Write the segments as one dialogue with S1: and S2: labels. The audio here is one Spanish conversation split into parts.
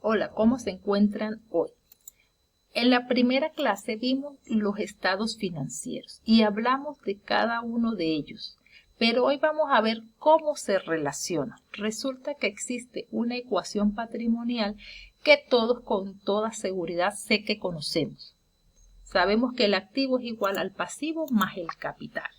S1: Hola, ¿cómo se encuentran hoy? En la primera clase vimos los estados financieros y hablamos de cada uno de ellos, pero hoy vamos a ver cómo se relacionan. Resulta que existe una ecuación patrimonial que todos con toda seguridad sé que conocemos. Sabemos que el activo es igual al pasivo más el capital.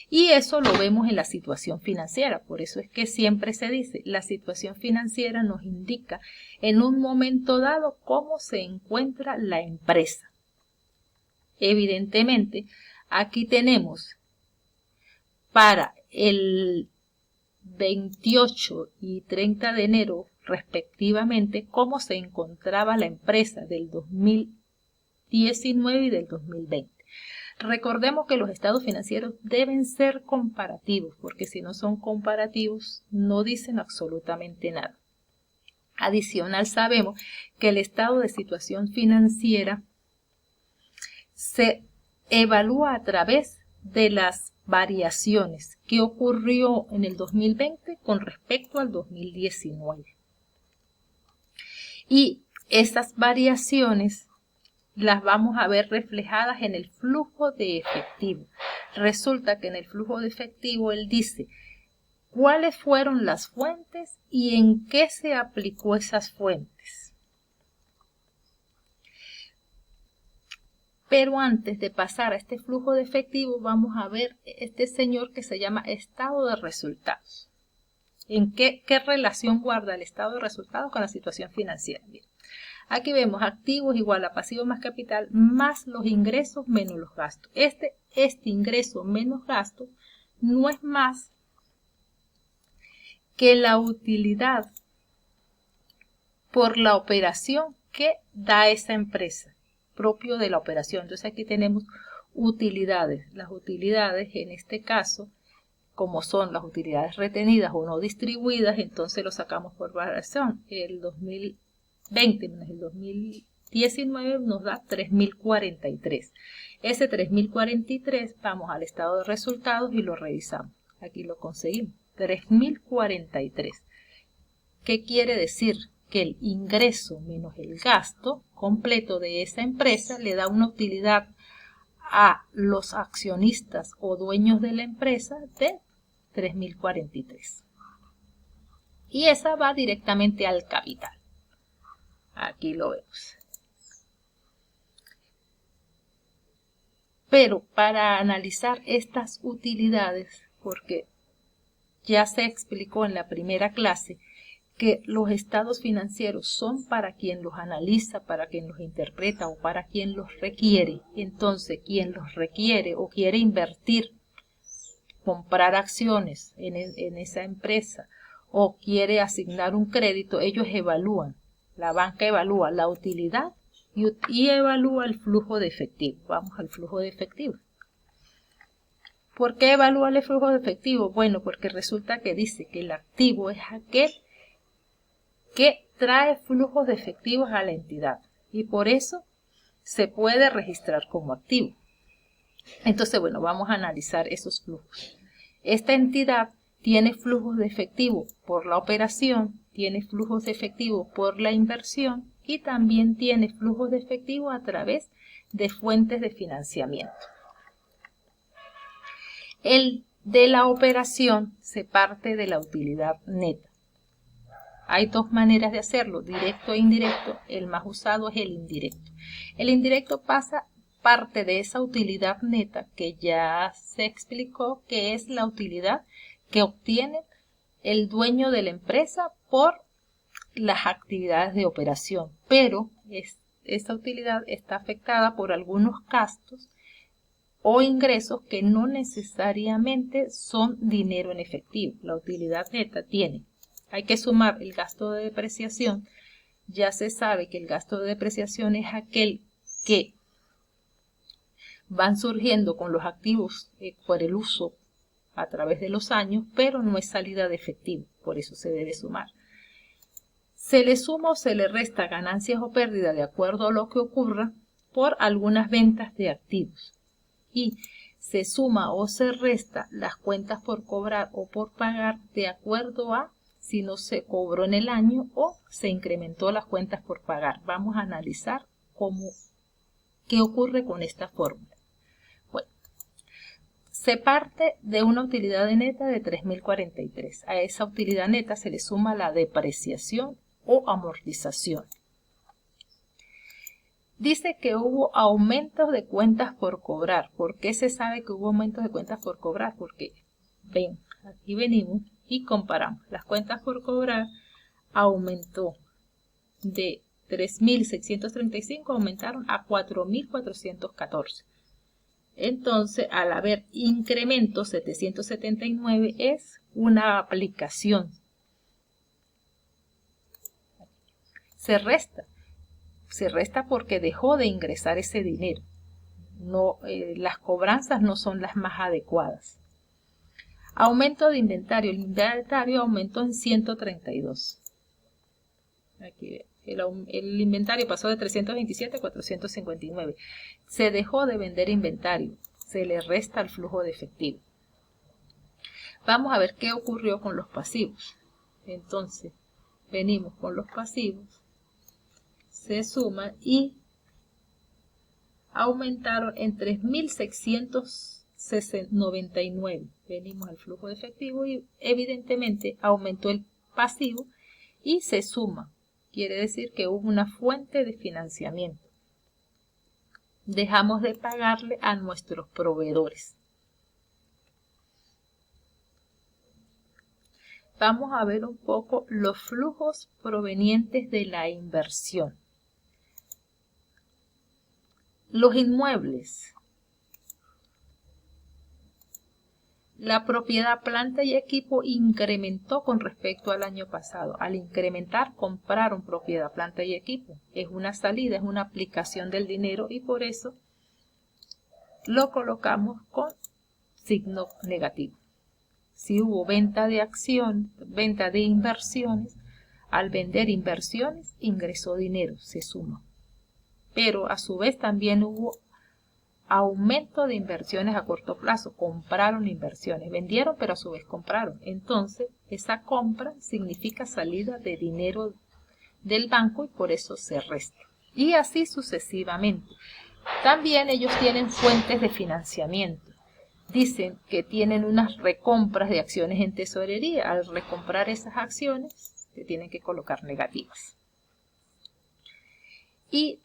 S1: Y eso lo vemos en la situación financiera, por eso es que siempre se dice, la situación financiera nos indica en un momento dado cómo se encuentra la empresa. Evidentemente, aquí tenemos para el 28 y 30 de enero respectivamente cómo se encontraba la empresa del 2019 y del 2020. Recordemos que los estados financieros deben ser comparativos, porque si no son comparativos no dicen absolutamente nada. Adicional, sabemos que el estado de situación financiera se evalúa a través de las variaciones que ocurrió en el 2020 con respecto al 2019. Y esas variaciones las vamos a ver reflejadas en el flujo de efectivo. Resulta que en el flujo de efectivo él dice cuáles fueron las fuentes y en qué se aplicó esas fuentes. Pero antes de pasar a este flujo de efectivo vamos a ver este señor que se llama estado de resultados. ¿En qué relación guarda el estado de resultados con la situación financiera? Bien. Aquí vemos activos igual a pasivo más capital más los ingresos menos los gastos. Este ingreso menos gasto no es más que la utilidad por la operación que da esa empresa, propio de la operación. Entonces aquí tenemos utilidades. Las utilidades en este caso, como son las utilidades retenidas o no distribuidas, entonces lo sacamos por variación. El 2020 menos el 2019 nos da 3.043. Ese 3.043 vamos al estado de resultados y lo revisamos. Aquí lo conseguimos. 3.043. ¿Qué quiere decir? Que el ingreso menos el gasto completo de esa empresa le da una utilidad a los accionistas o dueños de la empresa de 3.043. Y esa va directamente al capital. Aquí lo vemos. Pero para analizar estas utilidades, porque ya se explicó en la primera clase que los estados financieros son para quien los analiza, para quien los interpreta o para quien los requiere. Entonces, quien los requiere o quiere invertir, comprar acciones en esa empresa o quiere asignar un crédito, ellos evalúan. La banca evalúa la utilidad y evalúa el flujo de efectivo. Vamos al flujo de efectivo. ¿Por qué evalúa el flujo de efectivo? Bueno, porque resulta que dice que el activo es aquel que trae flujos de efectivos a la entidad y por eso se puede registrar como activo. Entonces, bueno, vamos a analizar esos flujos. Esta entidad tiene flujos de efectivo por la operación, tiene flujos de efectivo por la inversión y también tiene flujos de efectivo a través de fuentes de financiamiento. El de la operación se parte de la utilidad neta. Hay dos maneras de hacerlo, directo e indirecto. El más usado es el indirecto. El indirecto pasa parte de esa utilidad neta que ya se explicó, que es la utilidad que obtiene el dueño de la empresa por las actividades de operación, pero esa utilidad está afectada por algunos gastos o ingresos que no necesariamente son dinero en efectivo. La utilidad neta hay que sumar el gasto de depreciación. Ya se sabe que el gasto de depreciación es aquel que van surgiendo con los activos por el uso a través de los años, pero no es salida de efectivo, por eso se debe sumar. Se le suma o se le resta ganancias o pérdidas de acuerdo a lo que ocurra por algunas ventas de activos. Y se suma o se resta las cuentas por cobrar o por pagar de acuerdo a si no se cobró en el año o se incrementó las cuentas por pagar. Vamos a analizar qué ocurre con esta fórmula. Bueno, se parte de una utilidad neta de 3.043. A esa utilidad neta se le suma la depreciación o amortización. Dice que hubo aumentos de cuentas por cobrar. ¿Por qué se sabe que hubo aumentos de cuentas por cobrar? Porque, ven, aquí venimos y comparamos. Las cuentas por cobrar aumentó de 3.635, aumentaron a 4.414. Entonces, al haber incremento 779 es una aplicación. Se resta porque dejó de ingresar ese dinero. No, las cobranzas no son las más adecuadas. Aumento de inventario. El inventario aumentó en 132. Aquí el inventario pasó de 327 a 459. Se dejó de vender inventario. Se le resta el flujo de efectivo. Vamos a ver qué ocurrió con los pasivos. Entonces, venimos con los pasivos. Se suman y aumentaron en 3.699. Venimos al flujo de efectivo y evidentemente aumentó el pasivo y se suma. Quiere decir que hubo una fuente de financiamiento. Dejamos de pagarle a nuestros proveedores. Vamos a ver un poco los flujos provenientes de la inversión. Los inmuebles. La propiedad, planta y equipo incrementó con respecto al año pasado. Al incrementar, compraron propiedad, planta y equipo. Es una salida, es una aplicación del dinero y por eso lo colocamos con signo negativo. Si hubo venta de acción, venta de inversiones, al vender inversiones ingresó dinero, se suma. Pero a su vez también hubo aumento de inversiones a corto plazo, compraron inversiones, vendieron pero a su vez compraron. Entonces esa compra significa salida de dinero del banco y por eso se resta. Y así sucesivamente. También ellos tienen fuentes de financiamiento. Dicen que tienen unas recompras de acciones en tesorería. Al recomprar esas acciones se tienen que colocar negativas. Y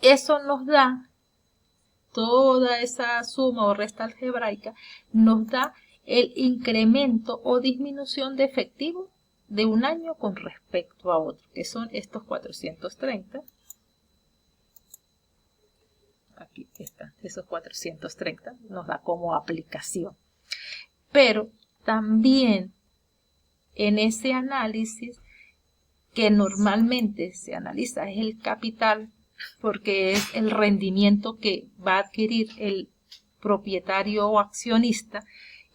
S1: eso nos da toda esa suma o resta algebraica, nos da el incremento o disminución de efectivo de un año con respecto a otro, que son estos 430. Aquí están, esos 430 nos da como aplicación. Pero también en ese análisis que normalmente se analiza es el capital, porque es el rendimiento que va a adquirir el propietario o accionista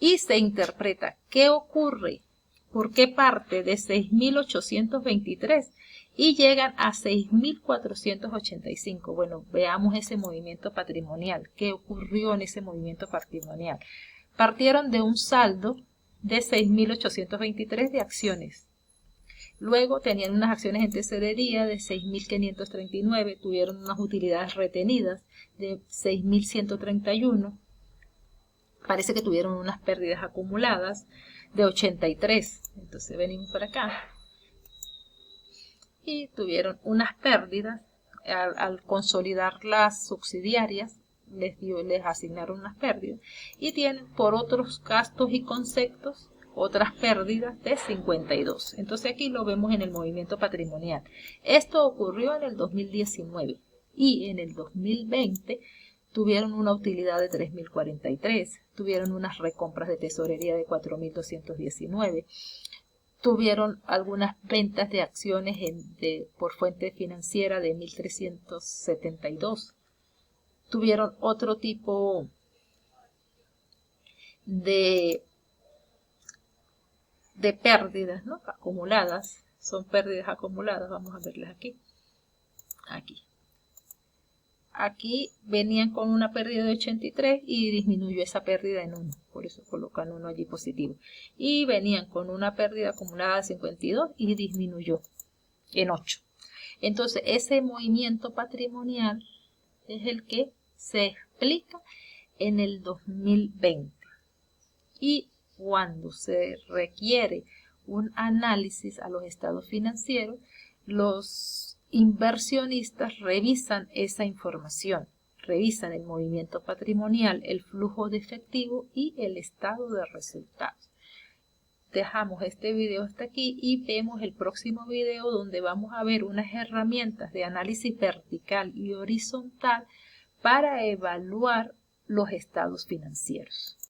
S1: y se interpreta qué ocurre, por qué parte de 6.823 y llegan a 6.485. Bueno, veamos ese movimiento patrimonial. ¿Qué ocurrió en ese movimiento patrimonial? Partieron de un saldo de 6.823 de acciones. Luego tenían unas acciones en tesorería de 6.539, tuvieron unas utilidades retenidas de 6.131. Parece que tuvieron unas pérdidas acumuladas de 83. Entonces venimos por acá. Y tuvieron unas pérdidas al consolidar las subsidiarias, les asignaron unas pérdidas. Y tienen por otros gastos y conceptos otras pérdidas de 52. Entonces aquí lo vemos en el movimiento patrimonial. Esto ocurrió en el 2019 y en el 2020 tuvieron una utilidad de 3.043, tuvieron unas recompras de tesorería de 4.219, tuvieron algunas ventas de acciones por fuente financiera de 1.372, tuvieron otro tipo de pérdidas, ¿no? Acumuladas, son pérdidas acumuladas, vamos a verlas aquí. Aquí venían con una pérdida de 83 y disminuyó esa pérdida en 1. por eso colocan uno allí positivo. Y venían con una pérdida acumulada de 52 y disminuyó en 8. Entonces, ese movimiento patrimonial es el que se explica en el 2020. Y cuando se requiere un análisis a los estados financieros, los inversionistas revisan esa información, revisan el movimiento patrimonial, el flujo de efectivo y el estado de resultados. Dejamos este video hasta aquí y vemos el próximo video donde vamos a ver unas herramientas de análisis vertical y horizontal para evaluar los estados financieros.